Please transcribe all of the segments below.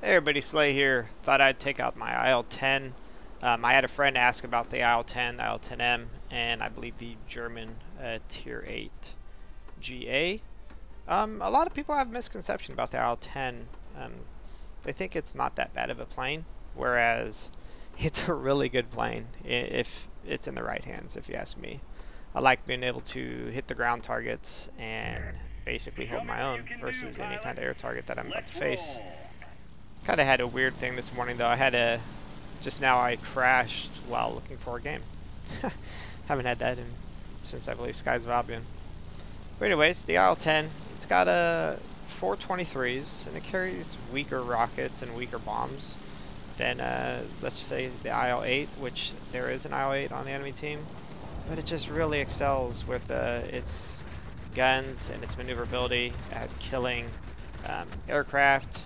Hey everybody, Slay here. Thought I'd take out my IL-10. I had a friend ask about the IL-10, the IL-10M, and I believe the German Tier 8 GA. A lot of people have a misconception about the IL-10. They think it's not that bad of a plane, whereas it's a really good plane if it's in the right hands, if you ask me. I like being able to hit the ground targets and basically hold my own versus any kind of air target that I'm about to face. Kind of had a weird thing this morning though. Just now I crashed while looking for a game. Haven't had that since I believe Skies of Albion. But anyways, the IL-10, it's got a 423s and it carries weaker rockets and weaker bombs than let's say the IL-8, which there is an IL-8 on the enemy team. But it just really excels with its guns and its maneuverability at killing aircraft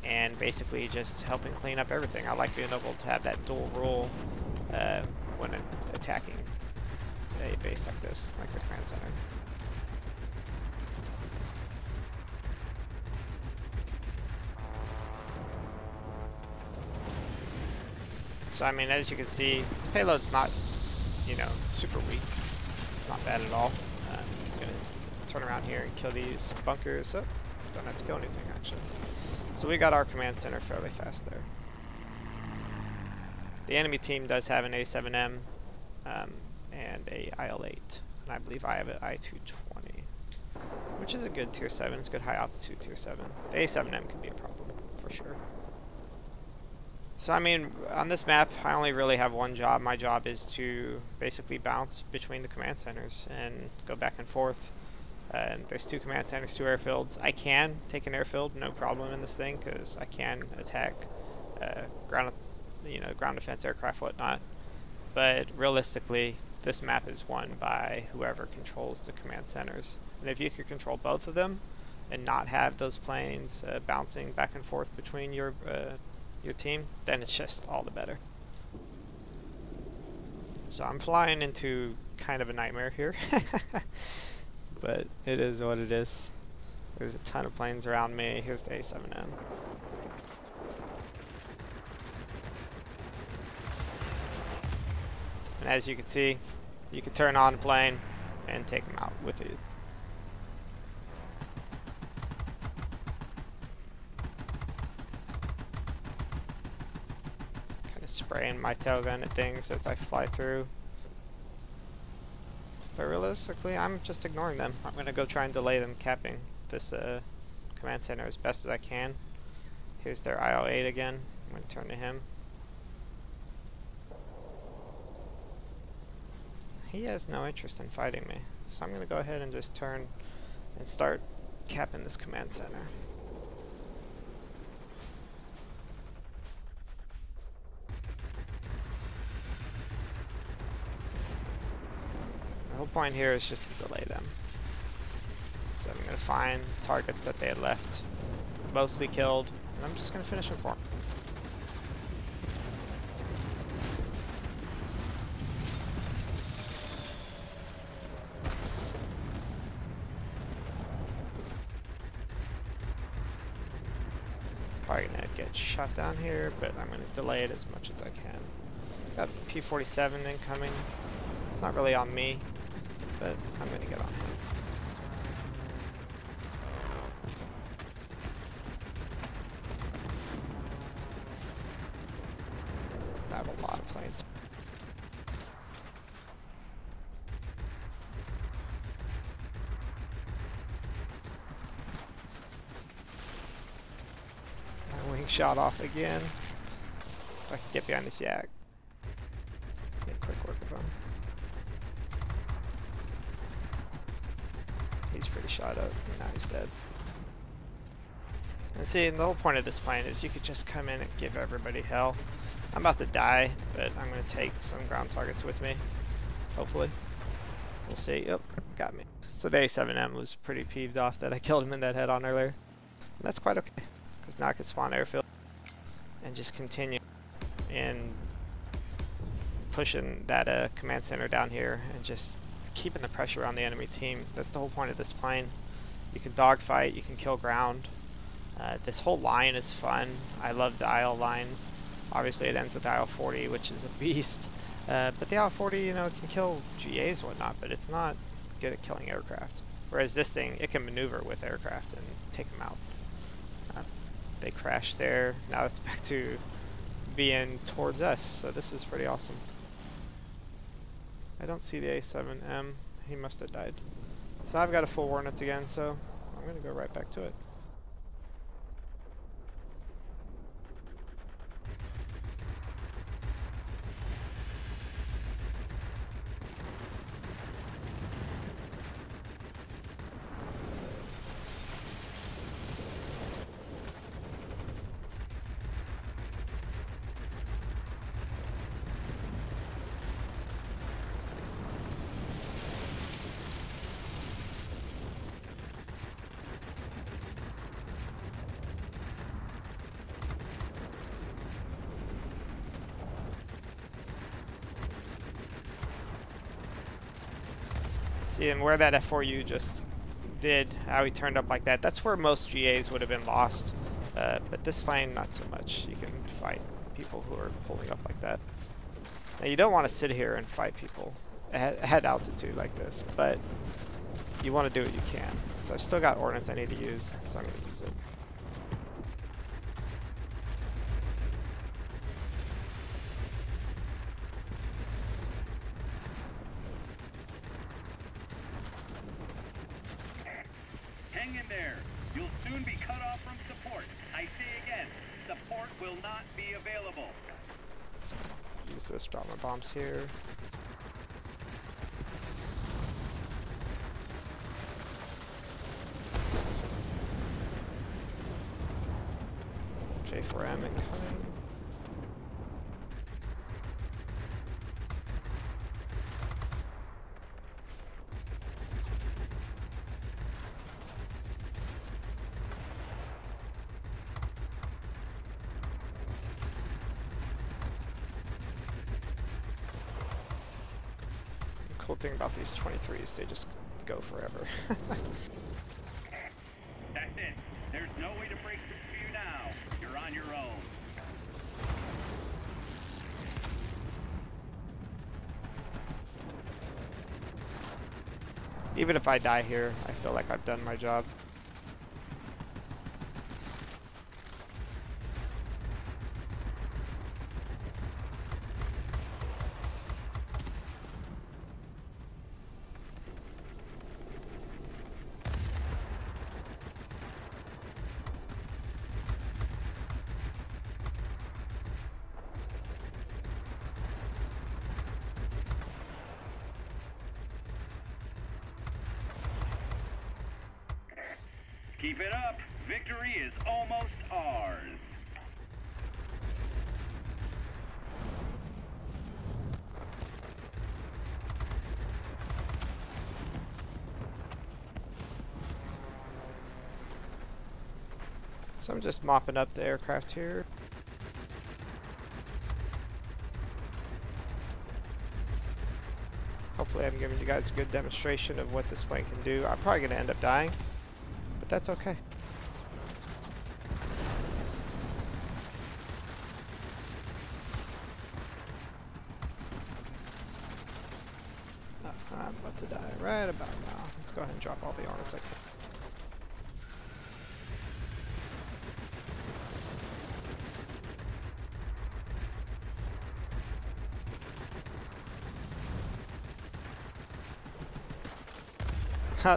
and basically just helping clean up everything. I like being able to have that dual role when attacking a base like this, like the command center. So I mean, as you can see, this payload's not, super weak. It's not bad at all. I'm gonna turn around here and kill these bunkers. Oh, don't have to kill anything actually. So we got our command center fairly fast there. The enemy team does have an A7M and a IL-8, and I believe I have an I-220, which is a good tier 7. It's a good high altitude tier 7. The A7M can be a problem for sure. So I mean, on this map, I only really have one job. My job is to basically bounce between the command centers and go back and forth. And there's 2 command centers, 2 airfields. I can take an airfield, no problem in this thing, because I can attack ground defense aircraft, whatnot. But realistically, this map is won by whoever controls the command centers. And if you could control both of them and not have those planes bouncing back and forth between your team, then it's just all the better. So I'm flying into kind of a nightmare here. But it is what it is. There's a ton of planes around me. Here's the A7M. And as you can see, you can turn on a plane and take them out with you. Kind of spraying my tail gun at things as I fly through. But realistically, I'm just ignoring them. I'm going to go try and delay them capping this command center as best as I can. Here's their IL-8 again. I'm going to turn to him. He has no interest in fighting me, so I'm going to go ahead and just turn and start capping this command center. The whole point here is just to delay them. So I'm going to find targets that they had left, mostly killed, and I'm just going to finish them for them. Probably going to get shot down here, but I'm going to delay it as much as I can. Got P-47 incoming. It's not really on me, but I'm going to get on him. I have a lot of planes. My wing shot off again. If I can get behind this yak. Make quick work of him. He's pretty shot up. Now he's dead. And see, the whole point of this plane is you could just come in and give everybody hell. I'm about to die, but I'm going to take some ground targets with me. Hopefully. We'll see. Yep, got me. So the A7M was pretty peeved off that I killed him in that head-on earlier. And that's quite okay, because now I can spawn airfield and just continue in pushing that command center down here and just keeping the pressure on the enemy team. That's the whole point of this plane. You can dogfight, you can kill ground, This whole line is fun. I love the IL line. Obviously it ends with IL-40, which is a beast. But the IL-40, you know, can kill GAs and whatnot, but it's not good at killing aircraft. Whereas this thing, it can maneuver with aircraft and take them out. They crashed there. Now it's back to being towards us, so this is pretty awesome. I don't see the A7M. He must have died. So I've got a full Hornets again, so I'm going to go right back to it. See, and where that F4U just did, how he turned up like that, that's where most GAs would have been lost. But this plane, not so much. You can fight people who are pulling up like that. Now, you don't want to sit here and fight people at altitude like this, but you want to do what you can. So I've still got ordnance I need to use, so I'm going to use it. Hang in there. You'll soon be cut off from support. I say again, support will not be available. So use this, drop my bombs here. J4M incoming. Cool thing about these 23s, they just go forever. That's it. There's no way to break through for you now. You're on your own. Even if I die here, I feel like I've done my job. Keep it up. Victory is almost ours. So I'm just mopping up the aircraft here. Hopefully I'm giving you guys a good demonstration of what this plane can do. I'm probably going to end up dying, but that's okay. I'm about to die right about now. Let's go ahead and drop all the ornaments I can.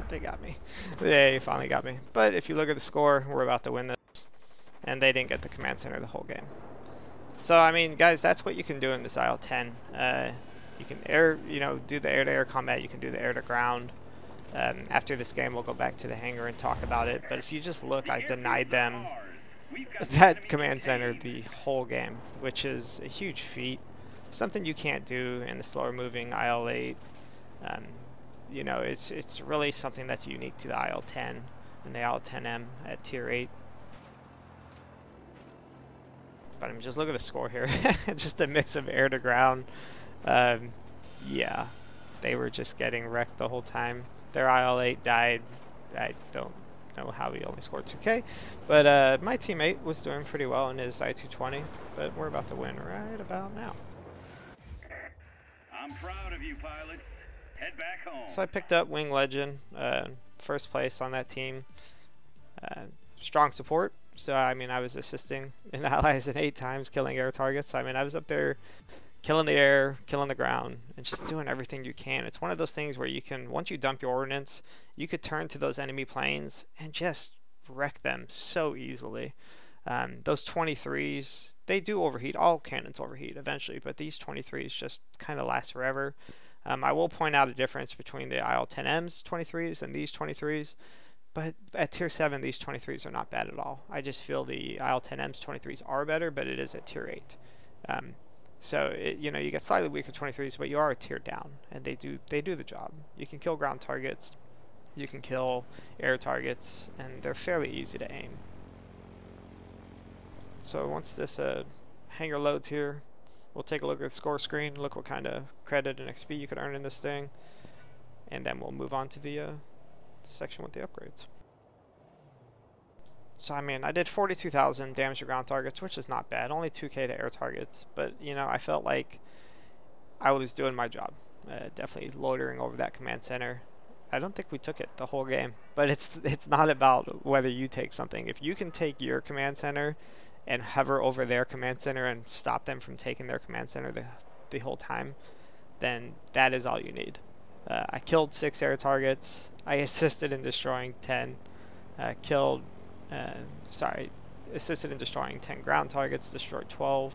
They got me. They finally got me. But if you look at the score, we're about to win this. And they didn't get the command center the whole game. So, I mean, guys, that's what you can do in this IL-10. You can do the air-to-air combat. You can do the air-to-ground. After this game, we'll go back to the hangar and talk about it. But if you just look, I denied them that command center the whole game, which is a huge feat. Something you can't do in the slower-moving IL-8. You know, it's really something that's unique to the IL-10 and the IL-10M at tier 8. But I mean, just look at the score here. Just a mix of air to ground. Yeah, they were just getting wrecked the whole time. Their IL-8 died. I don't know how he only scored 2K. But my teammate was doing pretty well in his I-220, but we're about to win right about now. I'm proud of you, pilots. Head back home. So I picked up Wing Legend, first place on that team. Strong support. So, I mean, I was assisting in allies in 8 times, killing air targets. I mean, I was up there killing the air, killing the ground, and just doing everything you can. It's one of those things where you can, once you dump your ordnance, you could turn to those enemy planes and just wreck them so easily. Those 23s, they do overheat. All cannons overheat eventually, but these 23s just kind of last forever. I will point out a difference between the IL-10M's 23s and these 23s. But at tier 7, these 23s are not bad at all. I just feel the IL-10M's 23s are better, but it is at tier 8. So you know, you get slightly weaker 23s, but you are a tier down, and they do the job. You can kill ground targets, you can kill air targets, and they're fairly easy to aim. So once this hangar loads here, we'll take a look at the score screen, look what kind of credit and XP you could earn in this thing, and then we'll move on to the section with the upgrades. So I mean, I did 42,000 damage to ground targets, which is not bad. Only 2K to air targets, but you know, I felt like I was doing my job. Definitely loitering over that command center. I don't think we took it the whole game, but it's not about whether you take something. If you can take your command center and hover over their command center and stop them from taking their command center the whole time, then that is all you need. I killed 6 air targets. I assisted in destroying 10. Assisted in destroying 10 ground targets, destroyed 12.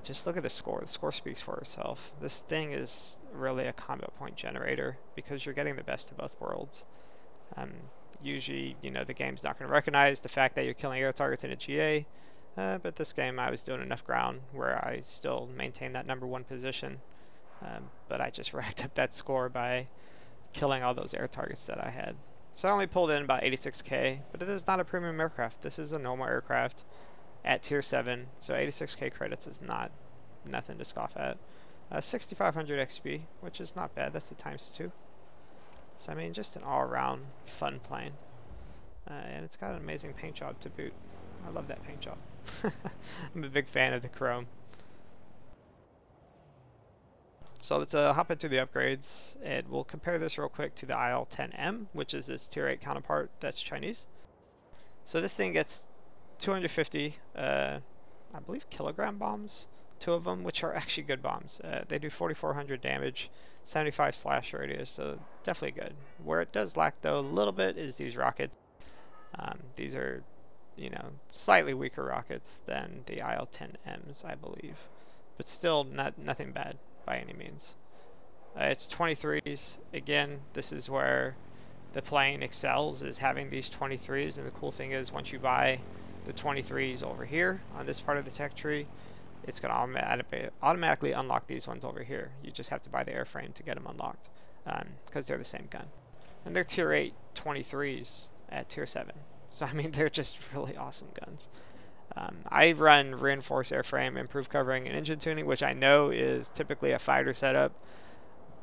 Just look at the score. The score speaks for itself. This thing is really a combat point generator because you're getting the best of both worlds. Usually, you know, the game's not going to recognize the fact that you're killing air targets in a GA, but this game I was doing enough ground where I still maintained that #1 position. But I just racked up that score by killing all those air targets that I had. So I only pulled in about 86K, but it is not a premium aircraft. This is a normal aircraft at tier 7, so 86K credits is nothing to scoff at. 6,500 XP, which is not bad. That's a ×2. So I mean, just an all-around fun plane. And it's got an amazing paint job to boot. I love that paint job. I'm a big fan of the chrome. So let's hop into the upgrades, and we'll compare this real quick to the IL-10M, which is its tier 8 counterpart that's Chinese. So this thing gets 250, I believe, kilogram bombs, 2 of them, which are actually good bombs. They do 4,400 damage, 75 slash radius, so definitely good. Where it does lack, though, a little bit is these rockets. These are, you know, slightly weaker rockets than the IL-10Ms, I believe, but still nothing bad by any means. It's 23s. Again, this is where the plane excels, is having these 23s, and the cool thing is once you buy the 23s over here on this part of the tech tree, it's going to automatically unlock these ones over here. You just have to buy the airframe to get them unlocked because they're the same gun. And they're tier 8 23s at tier 7. So I mean, they're just really awesome guns. I run reinforced airframe, improved covering, and engine tuning, which I know is typically a fighter setup,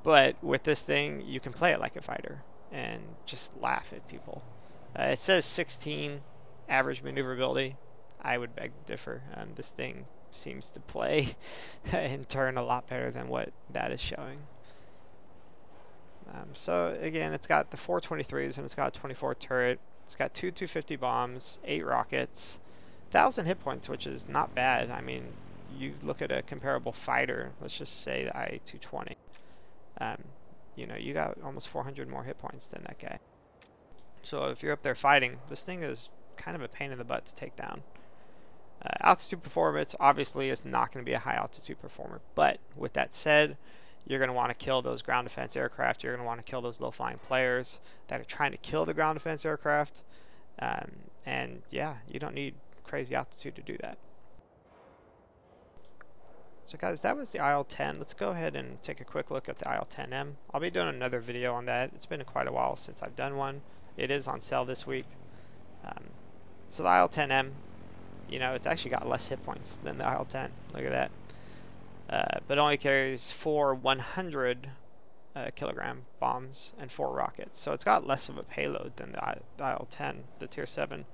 but with this thing, you can play it like a fighter and just laugh at people. It says 16 average maneuverability. I would beg to differ. This thing seems to play and turn a lot better than what that is showing. So again, it's got the 423s and it's got a 24 turret. It's got 2 250 bombs, 8 rockets, 1,000 hit points, which is not bad. I mean, you look at a comparable fighter, let's just say the I-220. You know, you got almost 400 more hit points than that guy. So if you're up there fighting, this thing is kind of a pain in the butt to take down. Altitude performance obviously is not going to be a high altitude performer, but with that said, you're going to want to kill those ground defense aircraft. You're going to want to kill those low-flying players that are trying to kill the ground defense aircraft. And yeah, you don't need crazy altitude to do that. So guys, that was the IL-10. Let's go ahead and take a quick look at the IL-10M. I'll be doing another video on that. It's been quite a while since I've done one. It is on sale this week. So the IL-10M, you know, it's actually got less hit points than the IL-10. Look at that. But only carries 4 100 kilogram bombs and 4 rockets. So it's got less of a payload than the IL-10, the tier 7.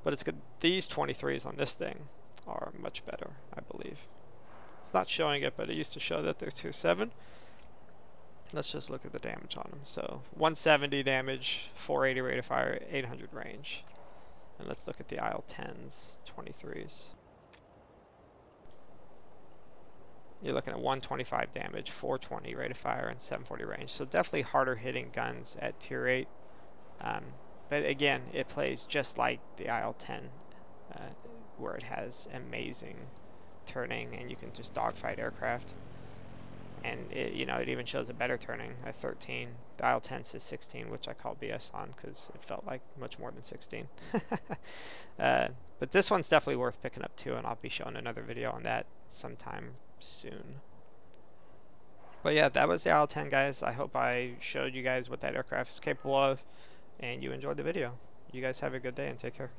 But it's good. These 23s on this thing are much better, I believe. It's not showing it, but it used to show that they're tier 7. Let's just look at the damage on them. So 170 damage, 480 rate of fire, 800 range. And let's look at the IL-10s, 23s. You're looking at 125 damage, 420 rate of fire, and 740 range. So definitely harder hitting guns at tier 8. But again, it plays just like the IL-10, where it has amazing turning and you can just dogfight aircraft. And it, it even shows a better turning at 13. The IL-10 says 16, which I call BS on because it felt like much more than 16. But this one's definitely worth picking up too, and I'll be showing another video on that sometime soon. But yeah, that was the IL-10, guys. I hope I showed you guys what that aircraft is capable of, and you enjoyed the video. You guys have a good day and take care.